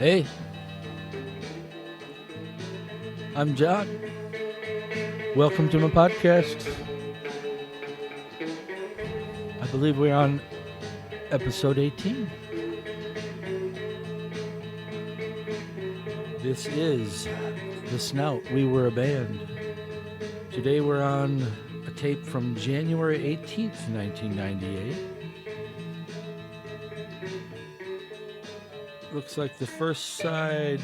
Hey, I'm John. Welcome to my podcast. I believe we're on episode 18. This is the Snout. We Were a Band. Today we're on a tape from January 18th, 1998. Looks like the first side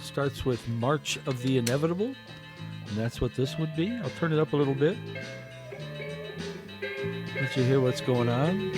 starts with March of the Inevitable, and that's what this would be. I'll turn it up a little bit. Let you hear what's going on.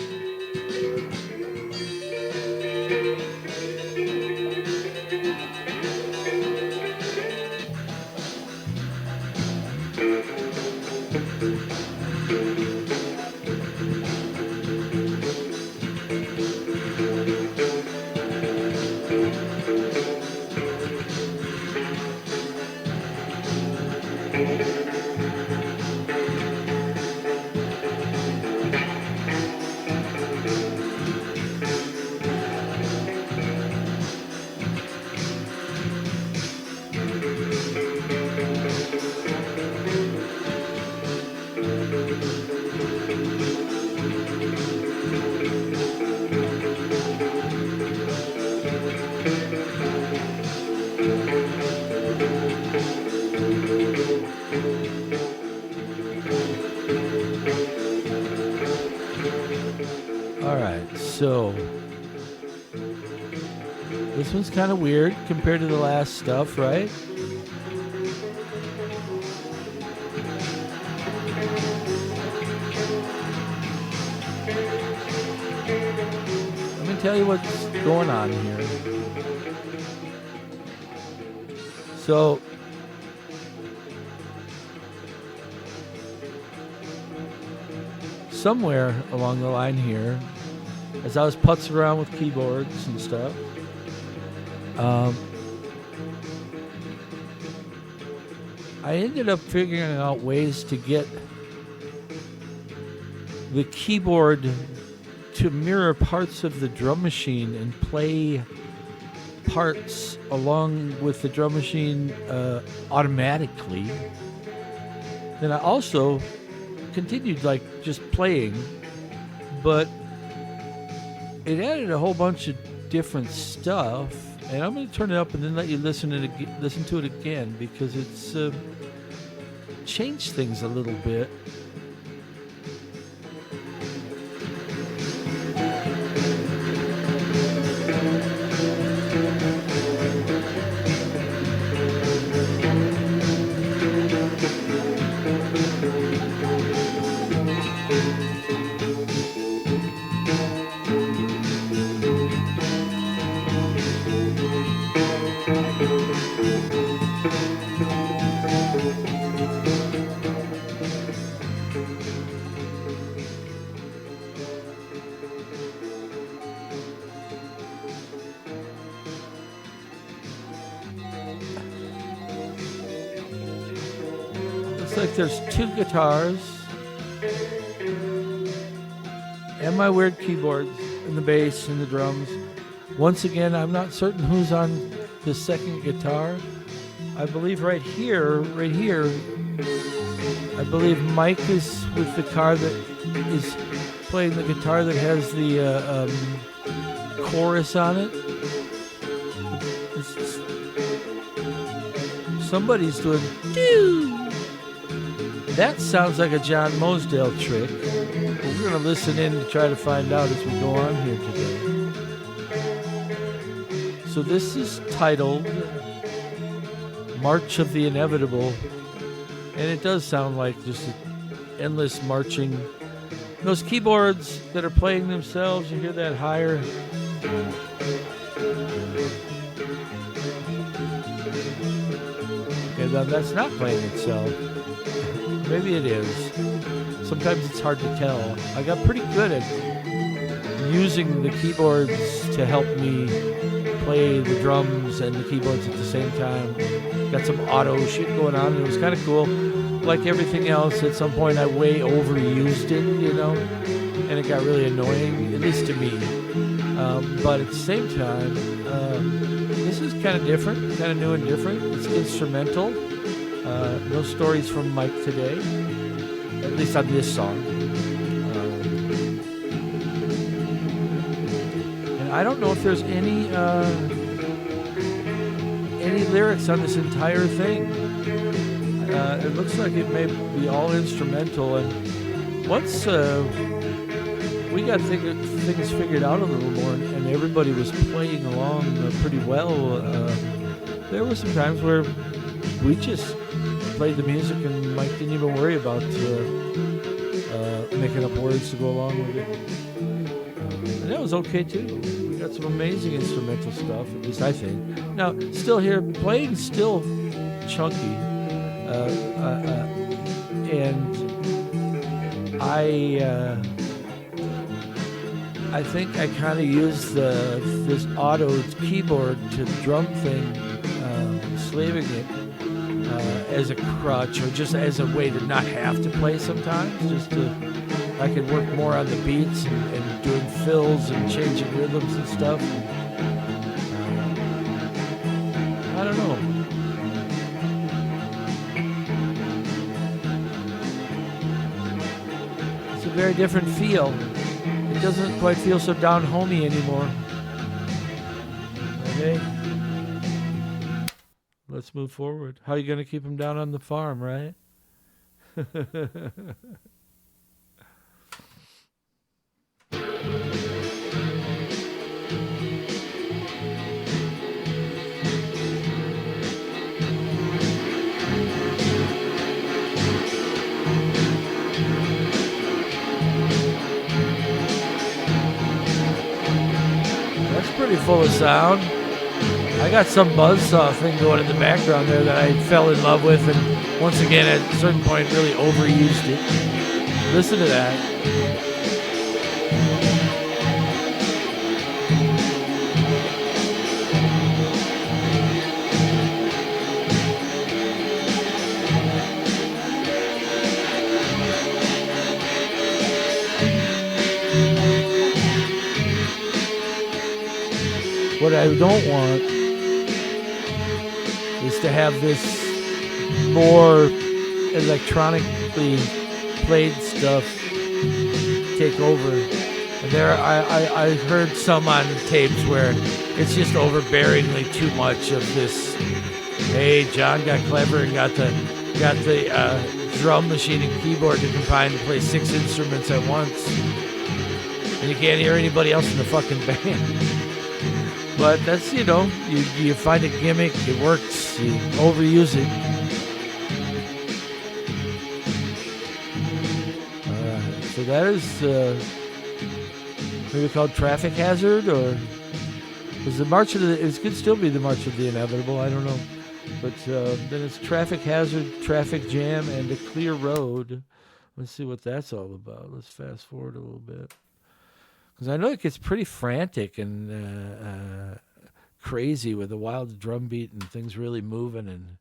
So, this one's kind of weird compared to the last stuff, right? Let me tell you what's going on here. So, somewhere along the line here, as I was putzing around with keyboards and stuff, I ended up figuring out ways to get the keyboard to mirror parts of the drum machine and play parts along with the drum machine automatically. Then I also continued like just playing, but it added a whole bunch of different stuff, and I'm going to turn it up and then let you listen to it again because it's changed things a little bit. Looks like there's two guitars and my weird keyboards and the bass and the drums. Once again, I'm not certain who's on the second guitar. I believe right here, I believe Mike is with the car that is playing the guitar that has the chorus on it. Somebody's doing doo. That sounds like a John Mosdale trick. We're going to listen in to try to find out as we go on here today. So this is titled March of the Inevitable, and it does sound like just endless marching. Those keyboards that are playing themselves, you hear that higher. Okay, now that's not playing itself. Maybe it is. Sometimes it's hard to tell. I got pretty good at using the keyboards to help me play the drums and the keyboards at the same time. Got some auto shit going on, and it was kind of cool. Like everything else, at some point I way overused it, you know, and it got really annoying, at least to me. But at the same time, this is kind of different, kind of new and different. It's instrumental. No stories from Mike today, at least on this song. And I don't know if there's any lyrics on this entire thing. It looks like it may be all instrumental, and once we got things figured out a little more, and everybody was playing along pretty well, there were some times where we just played the music and Mike didn't even worry about making up words to go along with it. And that was okay too. We got some amazing instrumental stuff, at least I think. Now, still here, playing still chunky. And I think I kind of used this auto keyboard to drum thing, slaving it as a crutch, or just as a way to not have to play sometimes. Just to, I could work more on the beats and doing fills and changing rhythms and stuff. I don't know. It's a very different feel. It doesn't quite feel so down homey anymore. Okay. Let's move forward. How are you going to keep them down on the farm, right? That's pretty full of sound. I got some buzzsaw thing going in the background there that I fell in love with, and once again at a certain point really overused it. Listen to that. What I don't want is to have this more electronically played stuff take over. And there, I heard some on tapes where it's just overbearingly too much of this. Hey, John got clever and got the drum machine and keyboard to combine to play 6 instruments at once, and you can't hear anybody else in the fucking band. But that's, you know, you find a gimmick, it works, you overuse it. So that is maybe called Traffic Hazard, or is the March of the? It could still be the March of the Inevitable. I don't know, but then it's Traffic Hazard, Traffic Jam, and A Clear Road. Let's see what that's all about. Let's fast forward a little bit. Because I know it gets pretty frantic and crazy with a wild drum beat and things really moving, and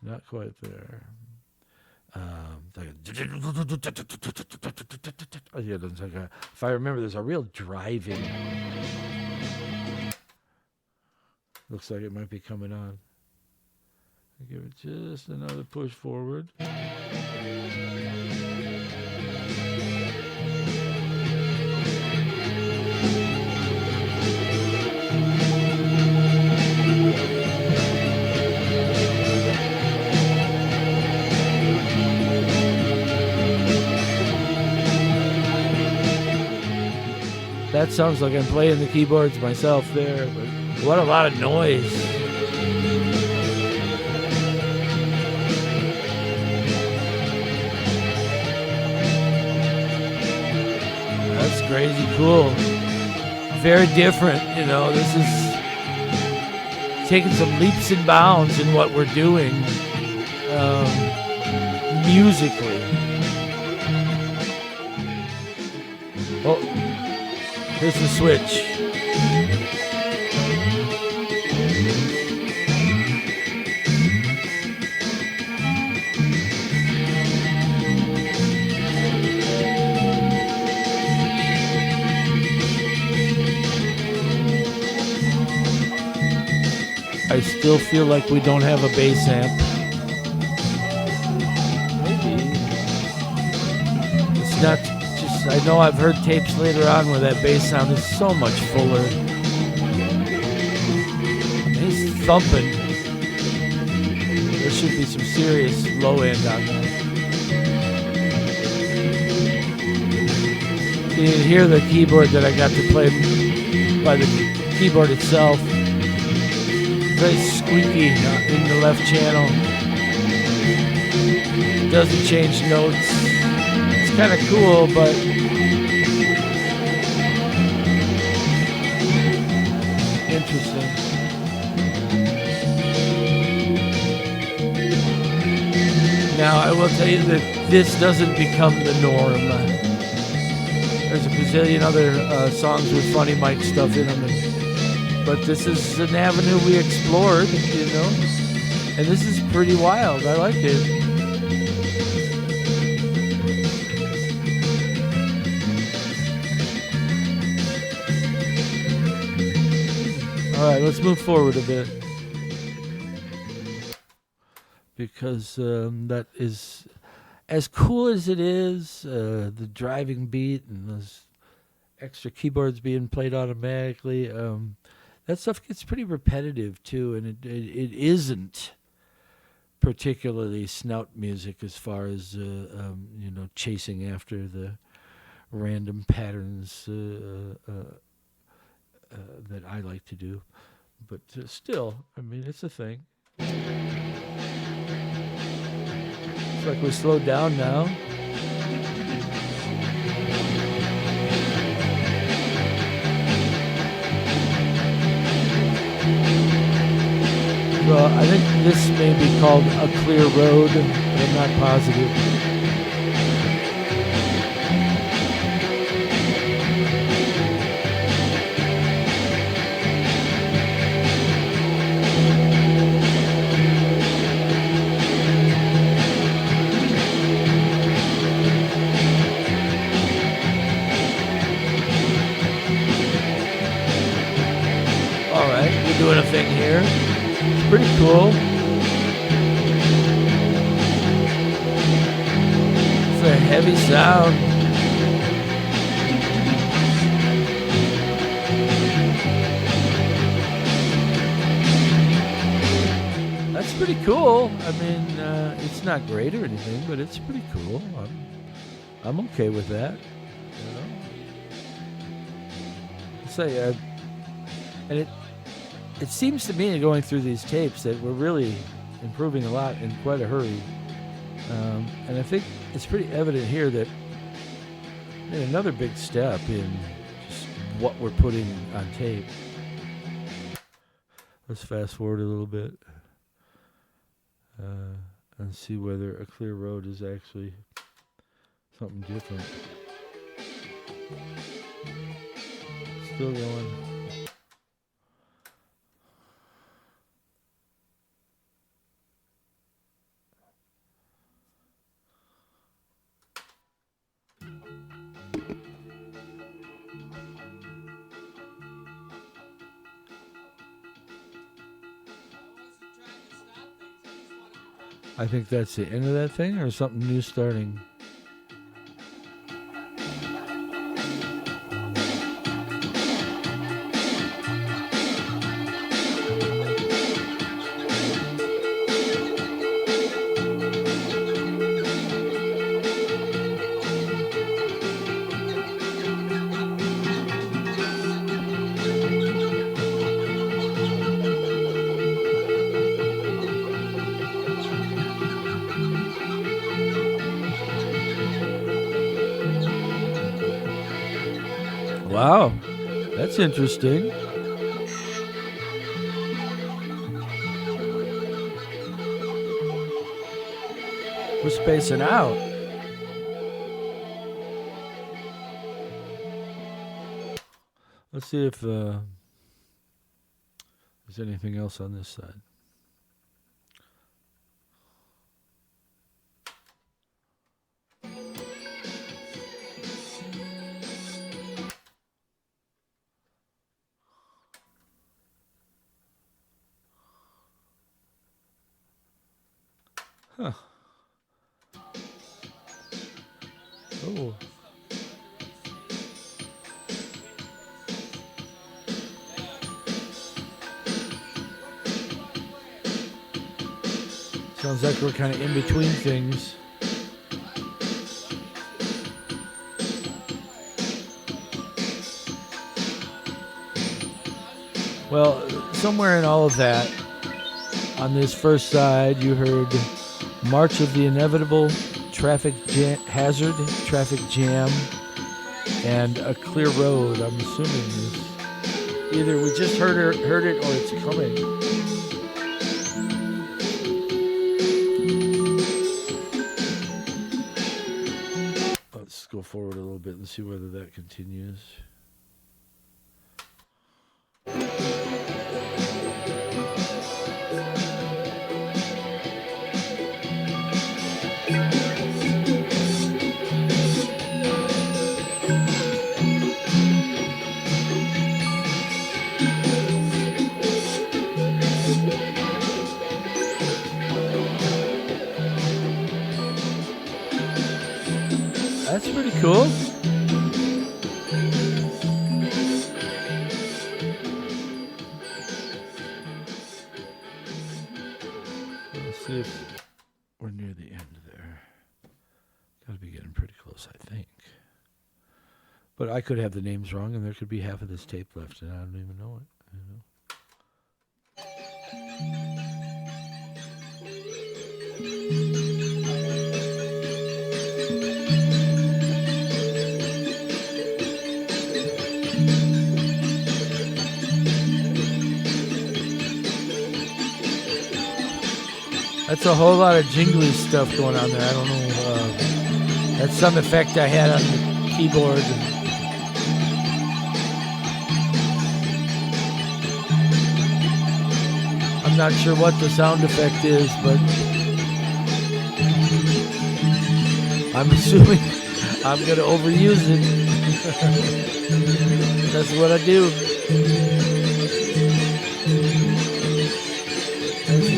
not quite there. If I remember, there's a real driving. Looks like it might be coming on. I'll give it just another push forward. That sounds like I'm playing the keyboards myself there, but what a lot of noise. crazy cool. Very different, you know. This is taking some leaps and bounds in what we're doing musically. Oh, here's the switch. I still feel like we don't have a bass amp. Maybe. It's not just, I know I've heard tapes later on where that bass sound is so much fuller. He's thumping. There should be some serious low end on that. You can hear the keyboard that I got to play by the keyboard itself. Very squeaky in the left channel. Doesn't change notes. It's kind of cool, but interesting. Now, I will tell you that this doesn't become the norm. There's a bazillion other songs with funny mic stuff in them. But this is an avenue we explored, you know, and this is pretty wild. I like it. All right, let's move forward a bit because that is as cool as it is. The driving beat and those extra keyboards being played automatically. That stuff gets pretty repetitive too, and it isn't particularly Snout music as far as you know, chasing after the random patterns that I like to do. But still, I mean, it's a thing. It's like we slowed down now. Well, I think this may be called A Clear Road, but I'm not positive. All right, we're doing a thing here. Pretty cool. It's a heavy sound. That's pretty cool. I mean, it's not great or anything, but it's pretty cool. I'm okay with that. You know? Say, and it seems to me, going through these tapes, that we're really improving a lot in quite a hurry. And I think it's pretty evident here that another big step in just what we're putting on tape. Let's fast forward a little bit and see whether A Clear Road is actually something different. Still going. I think that's the end of that thing, or something new starting. Wow, that's interesting. We're spacing out. Let's see if there's anything else on this side. Huh. Oh. Sounds like we're kind of in between things. Well, somewhere in all of that, on this first side, you heard March of the Inevitable, Traffic Hazard, Traffic Jam, and A Clear Road. I'm assuming is either we just heard it or it's coming. Let's go forward a little bit and see whether that continues. That's pretty cool. Let's see if we're near the end there. Gotta be getting pretty close, I think. But I could have the names wrong, and there could be half of this tape left, and I don't even know it. You know? That's a whole lot of jingly stuff going on there. I don't know. That's some effect I had on the keyboard. I'm not sure what the sound effect is, but I'm assuming I'm going to overuse it. That's what I do.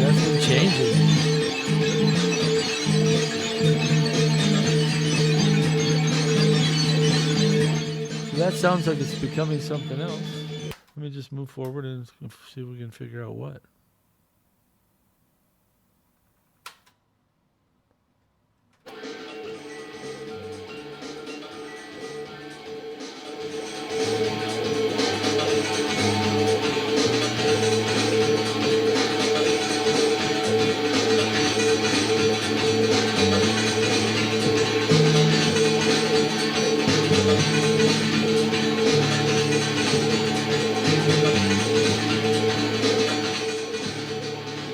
That's been changing. That sounds like it's becoming something else. Let me just move forward and see if we can figure out what.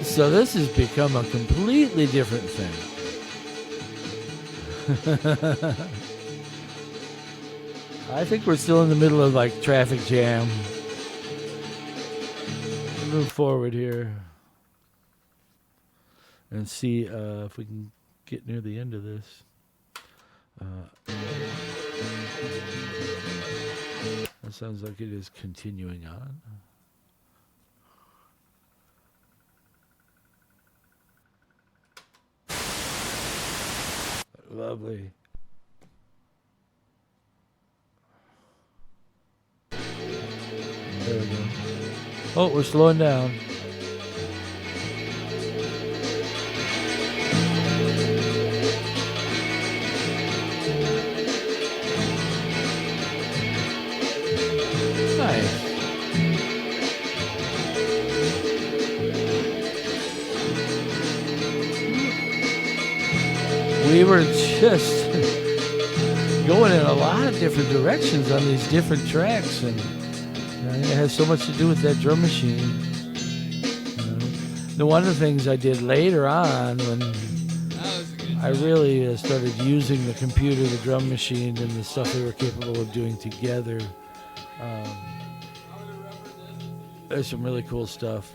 So this has become a completely different thing. I think we're still in the middle of like traffic jam. Move forward here and see if we can get near the end of this. That sounds like it is continuing on. Lovely. There we go. Oh, we're slowing down. Nice. We were just going in a lot of different directions on these different tracks, and it has so much to do with that drum machine. One of the things I did later on when I really started using the computer, the drum machine, and the stuff they were capable of doing together. There's some really cool stuff.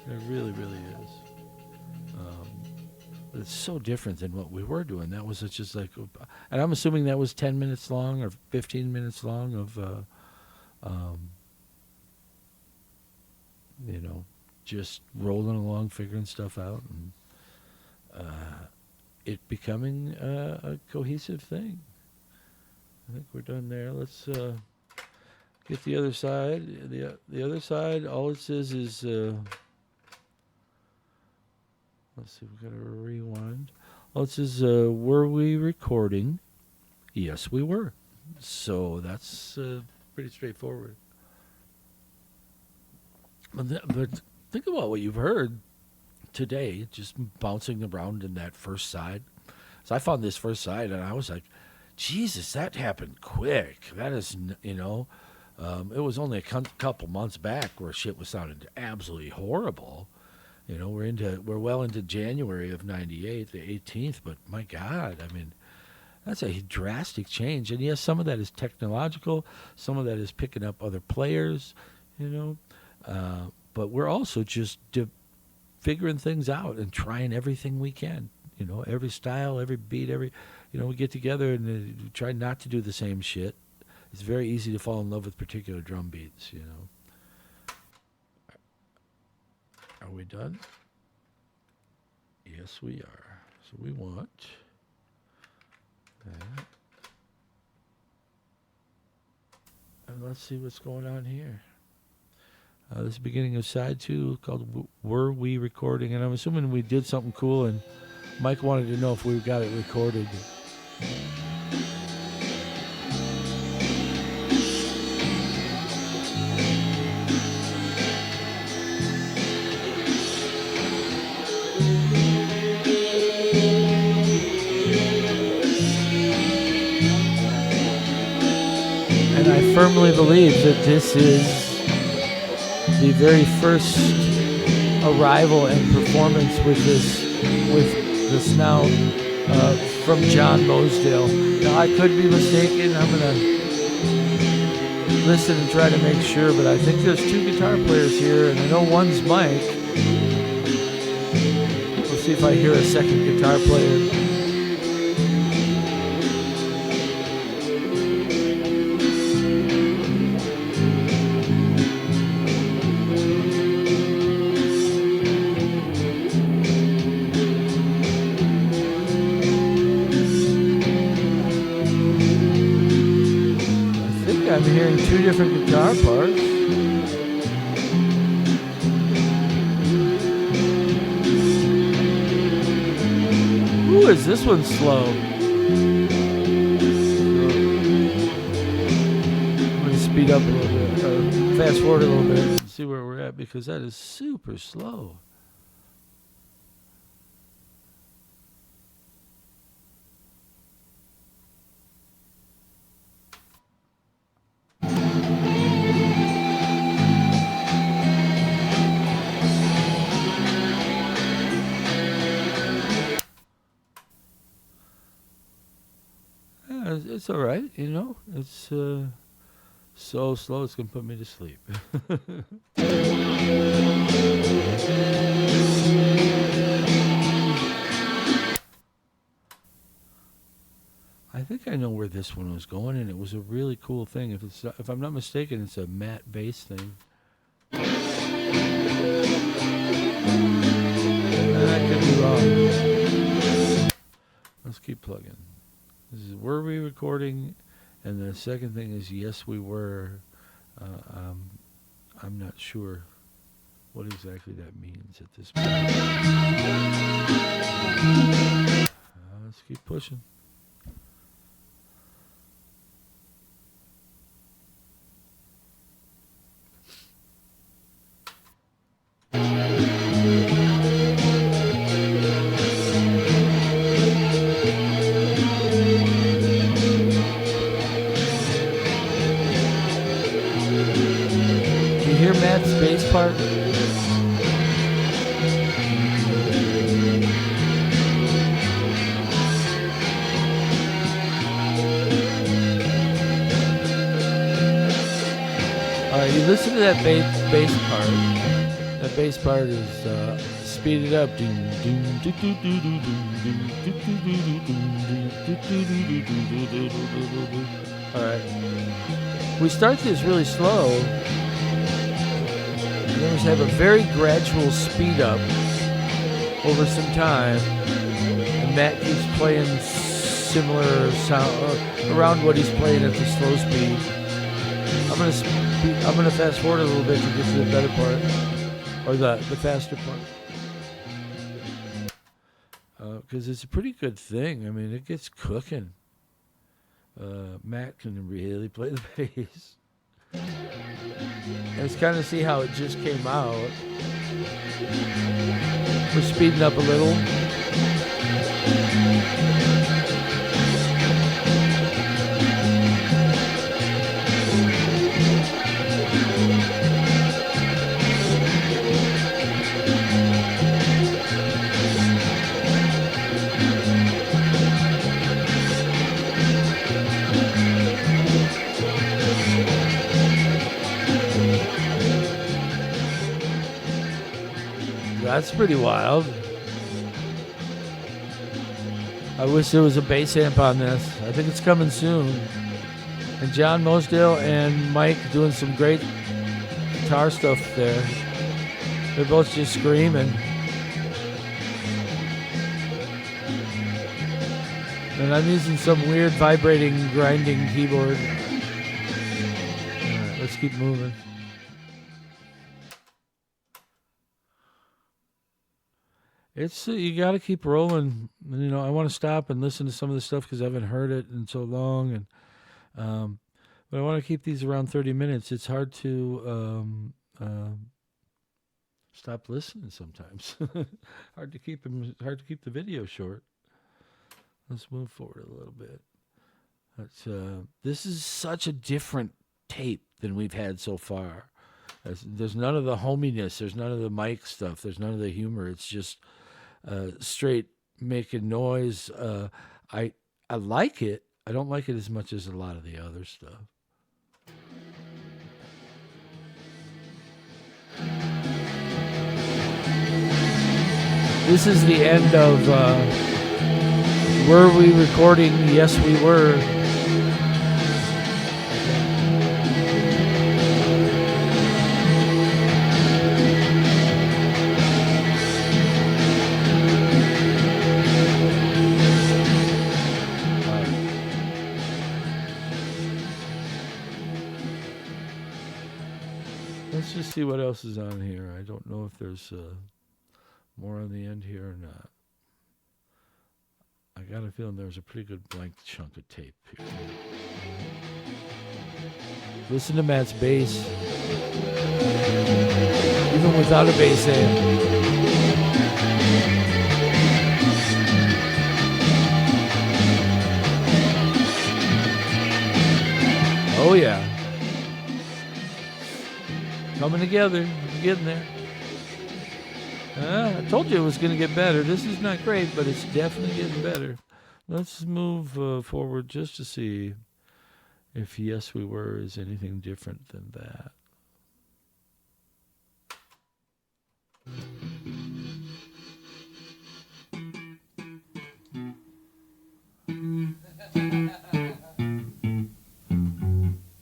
There really, really is. It's so different than what we were doing. That was just like, and I'm assuming that was 10 minutes long or 15 minutes long of, just rolling along, figuring stuff out, and it becoming a cohesive thing. I think we're done there. Let's get the other side. The other side, all it says is, let's see, we've got to rewind. All it says, were we recording? Yes, we were. So that's pretty straightforward. But think about what you've heard today, just bouncing around in that first side. So I found this first side, and I was like, Jesus, that happened quick. That is, it was only a couple months back where shit was sounding absolutely horrible. We're well into January of '98, the 18th, but my God, I mean, that's a drastic change. And yes, some of that is technological, some of that is picking up other players, but we're also just figuring things out and trying everything we can. Every style, every beat, we get together and try not to do the same shit. It's very easy to fall in love with particular drum beats, Are we done? Yes, we are. So we want that. And let's see what's going on here. This is the beginning of side 2 called Were We Recording? And I'm assuming we did something cool, and Mike wanted to know if we got it recorded. And I firmly believe that this is the very first arrival and performance with the Snout from John Mosedale. Now I could be mistaken. I'm gonna listen and try to make sure, but I think there's 2 guitar players here, and I know one's Mike. We'll see if I hear a second guitar player. I'm hearing 2 different guitar parts. Ooh, is this one slow? I'm going to speed up a little bit, or fast forward a little bit, and see where we're at, because that is super slow. It's all right, It's so slow it's gonna put me to sleep. I think I know where this one was going, and it was a really cool thing. If I'm not mistaken, it's a matte bass thing. I could be wrong. Let's keep plugging. This is Were We Recording? And the second thing is Yes, We Were. I'm not sure what exactly that means at this point. Let's keep pushing. part. You listen to that bass part. That bass part is speeded up. All right. We start this really slow. And then we have a very gradual speed up over some time. And Matt keeps playing similar sound around what he's playing at the slow speed. I'm gonna fast forward a little bit to get to the better part, or the faster part, because it's a pretty good thing. I mean, it gets cooking. Matt can really play the bass. And it's kind of see how it just came out. We're speeding up a little. That's pretty wild. I wish there was a bass amp on this. I think it's coming soon. And John Mosdale and Mike doing some great guitar stuff there. They're both just screaming. And I'm using some weird vibrating, grinding keyboard. All right, let's keep moving. It's you got to keep rolling. You know, I want to stop and listen to some of the stuff because I haven't heard it in so long, and but I want to keep these around 30 minutes. It's hard to stop listening sometimes. Hard to keep the video short. Let's move forward a little bit. This is such a different tape than we've had so far. There's none of the hominess. There's none of the mic stuff. There's none of the humor. It's just straight making noise. I like it. I don't like it as much as a lot of the other stuff. This is the end of Were We Recording? Yes, We Were. Let's just see what else is on here. I don't know if there's more on the end here or not. I got a feeling there's a pretty good blank chunk of tape here. Listen to Matt's bass. Even without a bass amp. Oh yeah. Coming together. We're getting there. I told you it was going to get better. This is not great, but it's definitely getting better. Let's move forward just to see if Yes We Were is anything different than that.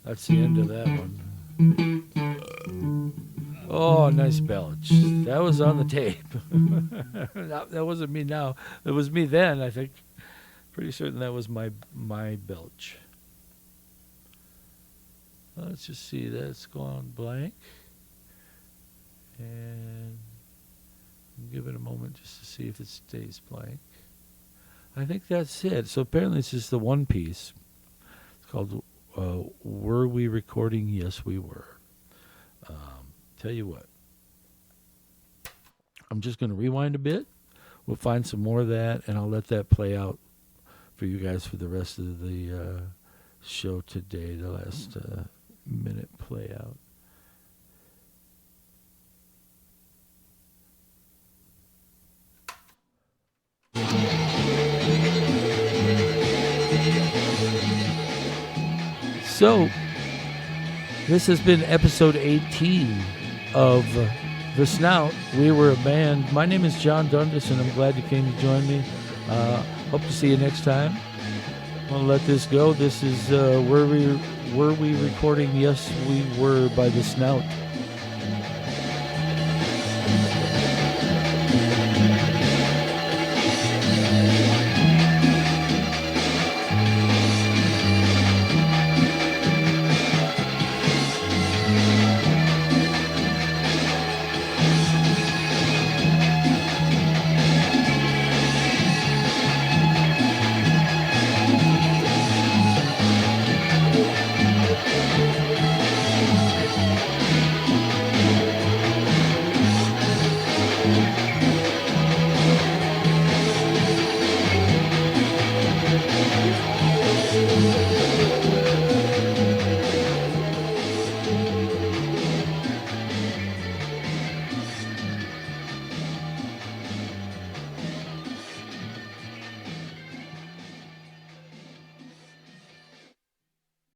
That's the end of that one. Oh, nice belch. That was on the tape. That wasn't me now. It was me then, I think. Pretty certain that was my belch. Let's just see. That's gone blank. And give it a moment just to see if it stays blank. I think that's it. So apparently it's just the one piece. It's called Were We Recording? Yes, We Were. Tell you what, I'm just going to rewind a bit. We'll find some more of that, and I'll let that play out for you guys for the rest of the show today, the last minute play out. So, this has been episode 18 of The Snout. We were a band. My name is John Dundas, and I'm glad you came to join me. Hope to see you next time. I'm going to let this go. This is Were We Recording? Yes, We Were by The Snout.